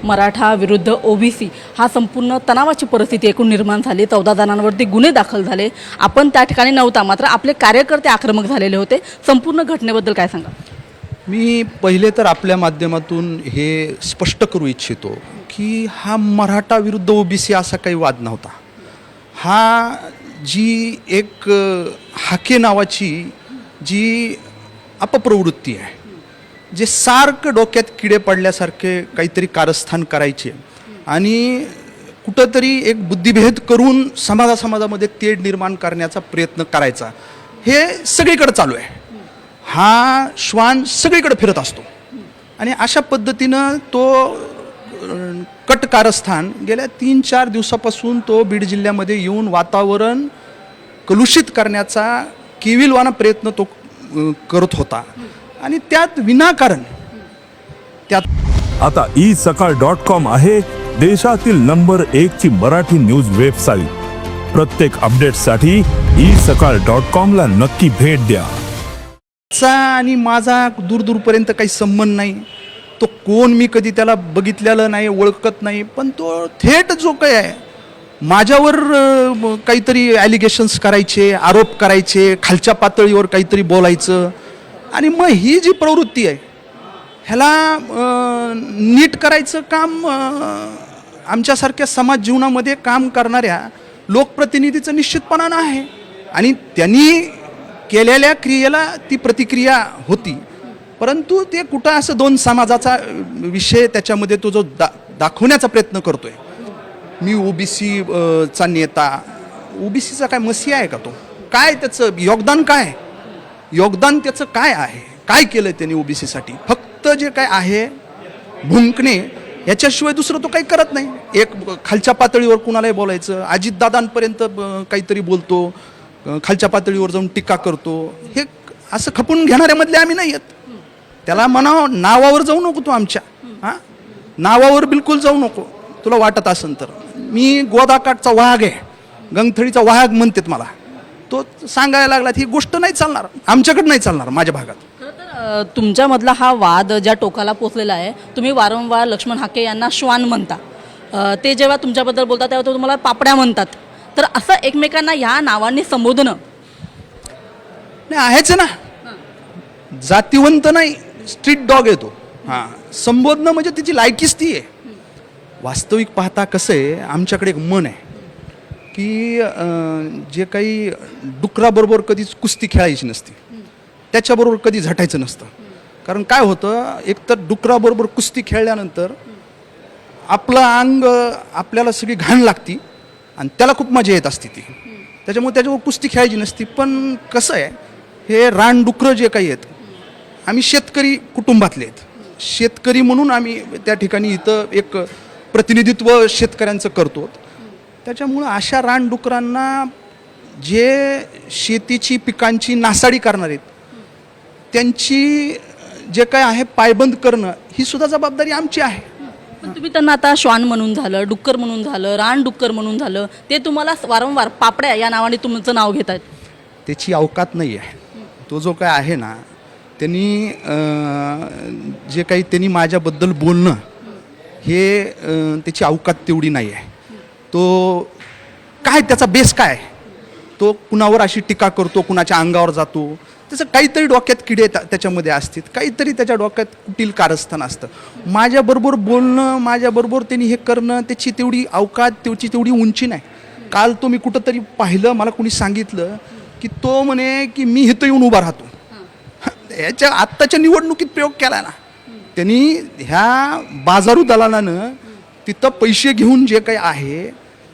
मराठा विरुद्ध ओबीसी हा संपूर्ण तणावाची परिस्थिती एकूण निर्माण झाली. 14 जणांवरती गुन्हे दाखल झाले. आपण त्या ठिकाणी नव्हता, मात्र आपले कार्यकर्ते आक्रमक झालेले होते. संपूर्ण घटनेबद्दल काय सांगा? मी पहिले तर आपल्या माध्यमातून हे स्पष्ट करू इच्छितो की हा मराठा विरुद्ध ओबीसी असा काही वाद नव्हता. हा जी एक हाके नावाची जी अपप्रवृत्ती आहे, जे सारखं डोक्यात किडे पडल्यासारखे काहीतरी कारस्थान करायचे आणि कुठंतरी एक बुद्धिभेद करून समाजामध्ये तेढ निर्माण करण्याचा प्रयत्न करायचा, हे सगळीकडे चालू आहे. हा श्वान सगळीकडे फिरत असतो आणि अशा पद्धतीनं तो कट कारस्थान गेल्या 3-4 दिवसापासून तो बीड जिल्ह्यामध्ये येऊन वातावरण कलुषित करण्याचा केविलवाना प्रयत्न तो करत होता आणि त्यात विनाकारण आता isakal.com आहे देशातील नंबर 1 ची मराठी न्यूज वेबसाईट. प्रत्येक अपडेटसाठी isakal.com ला नक्की भेट द्या. आणि माझा दूरपर्यंत काही संबंध नाही. तो कोण, मी कधी त्याला बघितलेलं नाही, ओळखत नाही, पण तो थेट जो काय आहे माझ्यावर काहीतरी ॲलिगेशन्स करायचे, आरोप करायचे, खालच्या पातळीवर काहीतरी बोलायचं. आणि मग ही जी प्रवृत्ती आहे ह्याला नीट करायचं काम आमच्यासारख्या समाज जीवनामध्ये काम करणाऱ्या लोकप्रतिनिधीचं निश्चितपणानं आहे. आणि त्यांनी केलेल्या क्रियेला ती प्रतिक्रिया होती, परंतु ते कुठं असं दोन समाजाचा विषय त्याच्यामध्ये तो जो दाखवण्याचा प्रयत्न करतोय, मी ओबीसी चा नेता, ओबीसीचा काय मसीहा आहे का तो? काय त्याचं योगदान, काय योगदान त्याचं काय आहे? काय केलं त्यांनी ओबीसीसाठी? फक्त जे काय आहे भुंकणे, याच्याशिवाय दुसरं तो काही करत नाही. एक खालच्या पातळीवर कुणालाही बोलायचं, अजितदादांपर्यंत काहीतरी बोलतो, खालच्या पातळीवर जाऊन टीका करतो. हे असं खपून घेणाऱ्यामधले आम्ही नाही आहेत. त्याला म्हणावं नावावर जाऊ नको तू, आमच्या नावावर बिलकुल जाऊ नको. तुला वाटत असेल तर मी गोदाकाठचा वाघ आहे, गंगथळीचा वाघ म्हणतात मला, तो सांगायला लागला. ही गोष्ट नाही चालणार, आमच्याकडे नाही चालणार माझ्या भागात. तुमच्यामधला हा वाद ज्या टोकाला पोचलेला आहे, तुम्ही वारंवार लक्ष्मण हाके यांना श्वान म्हणता. ते जेव्हा तुमच्याबद्दल बोलतात तेव्हा तो तुम्हाला पापड्या म्हणतात. तर असं एकमेकांना ह्या नावाने संबोधणं नाही आहेच ना. जातीवंत नाही, स्ट्रीट डॉग येतो. हां, संबोधनं म्हणजे तिची लायकीच ती आहे. वास्तविक पाहता कसं आहे, आमच्याकडे एक मन आहे की जे काही डुकराबरोबर कधीच कुस्ती खेळायची नसती, त्याच्याबरोबर कधी झटायचं नसतं. कारण काय होतं, एकतर डुकराबरोबर कुस्ती खेळल्यानंतर आपलं अंग आपल्याला सगळी घाण लागती आणि त्याला खूप मजा येत असते ती, त्याच्यामुळे त्याच्यावर कुस्ती खेळायची नसती. पण कसं आहे, हे रानडुकरं जे काही आहेत, आम्ही शेतकरी कुटुंबातले आहेत. शेतकरी म्हणून आम्ही त्या ठिकाणी इथं एक प्रतिनिधित्व शेतकऱ्यांचं करतो. त्याच्यामुळं अशा रानडुकरांना जे शेतीची पिकांची नासाडी करणार आहेत त्यांची जे काय आहे पायबंद करणं, ही सुद्धा जबाबदारी आमची आहे. पण तुम्ही त्यांना आता श्वान म्हणून झालं, डुक्कर म्हणून झालं, रानडुक्कर म्हणून झालं, ते तुम्हाला वारंवार पापड्या या नावाने तुमचं नाव घेत आहेत. त्याची अवकात नाही आहे. तो जो काय आहे ना, त्यांनी जे काही त्यांनी माझ्याबद्दल बोलणं, हे त्याची अवकात तेवढी नाही आहे. तो काय, त्याचा बेस काय, तो कुणावर अशी टीका करतो, कुणाच्या अंगावर जातो, त्याचं काहीतरी डोक्यात किडे त्याच्यामध्ये असतात, काहीतरी त्याच्या डोक्यात कुटील कारस्थान असतं. माझ्याबरोबर बोलणं, माझ्याबरोबर त्यांनी हे करणं, त्याची तेवढी अवकात, त्याची तेवढी उंची नाही. काल तो मी कुठंतरी पाहिलं, मला कोणी सांगितलं की तो म्हणे की मी इथं येऊन उभा राहतो. याच्या आत्ताच्या निवडणुकीत प्रयोग केला ना त्यांनी, ह्या बाजारू दलालानं तिथं पैसे घेऊन जे काही आहे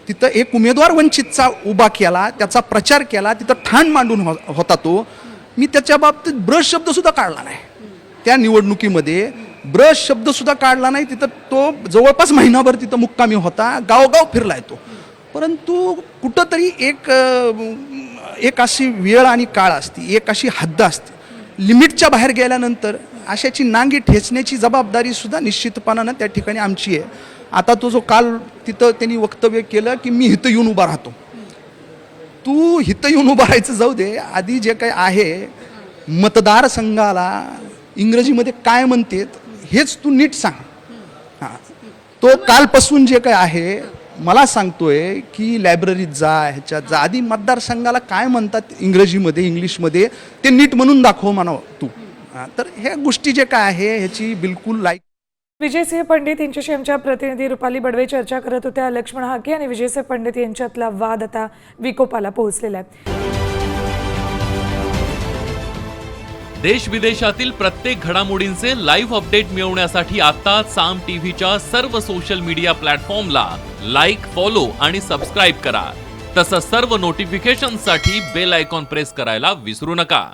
तिथं एक उमेदवार वंचितचा उभा केला, त्याचा प्रचार केला, तिथं ठाण मांडून होता तो. मी त्याच्या बाबतीत ब्रश शब्दसुद्धा काढला नाही. त्या निवडणुकीमध्ये ब्रश शब्दसुद्धा काढला नाही. तिथं तो जवळपास महिनाभर तिथं मुक्कामी होता, गावोगाव फिरला आहे तो. परंतु कुठंतरी एक अशी वेळ आणि काळ असते, एक अशी हद्द असते. लिमिटच्या बाहेर गेल्यानंतर अशाची नांगी ठेचण्याची जबाबदारीसुद्धा निश्चितपणानं त्या ठिकाणी आमची आहे. आता तो जो काल तिथं त्यांनी वक्तव्य केलं की मी इथं येऊन उभा राहतो, तू इथं येऊन उभं राहायचं जाऊ दे, आधी जे काही आहे मतदारसंघाला इंग्रजीमध्ये काय म्हणतात हेच तू नीट सांग. हां, तो कालपासून जे काय आहे मला सांगतोय की लायब्ररीत जा, ह्याच्यात जा. आधी मतदारसंघाला काय म्हणतात इंग्रजीमध्ये इंग्लिशमध्ये ते नीट म्हणून दाखव म्हणावं तू. तर ह्या गोष्टी जे काय आहे ह्याची बिलकुल लाईक. विजयसिंह पंडित यांच्याशी आमच्या प्रतिनिधी रुपाली बडवे चर्चा करत होत्या. लक्ष्मण हाके आणि विजयसिंह पंडित यांच्यातला वाद आता विकोपाला पोहोचलेला आहे. देश विदेशातील प्रत्येक घडामोडींचे लाईव्ह अपडेट मिळवण्यासाठी आता साम टीव्हीच्या सर्व सोशल मीडिया प्लॅटफॉर्मला लाईक, फॉलो आणि सबस्क्राईब करा. तसंच सर्व नोटिफिकेशनसाठी बेल आयकॉन प्रेस करायला विसरू नका.